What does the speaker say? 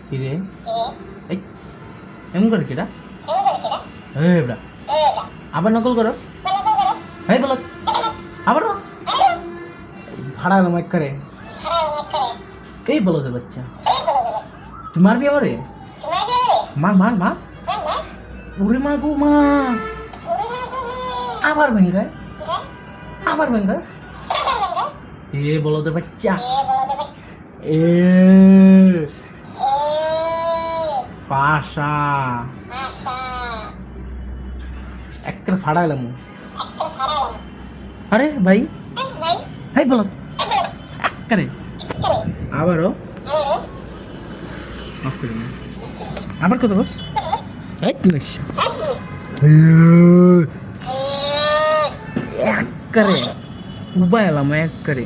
কি রে এই এমন করে কিরা এই বড়া আবার নকল করো এই বলো আবার ভাড়া গেলাম এক করে এই বলো তো বাচ্চা তুই মারবি আমারে মার মার মার ওরে মা গো মা আবার ভেঙ্গায় আবার ভেঙ্গাস এ বলো তো বাচ্চা এ পাশা একটা ফাড়া গেলাম আরে ভাই হাই বলো করে আবারও অফ করে না আবার কত বস এই নিশ্চয় এক করে উবাই এলাম এক করে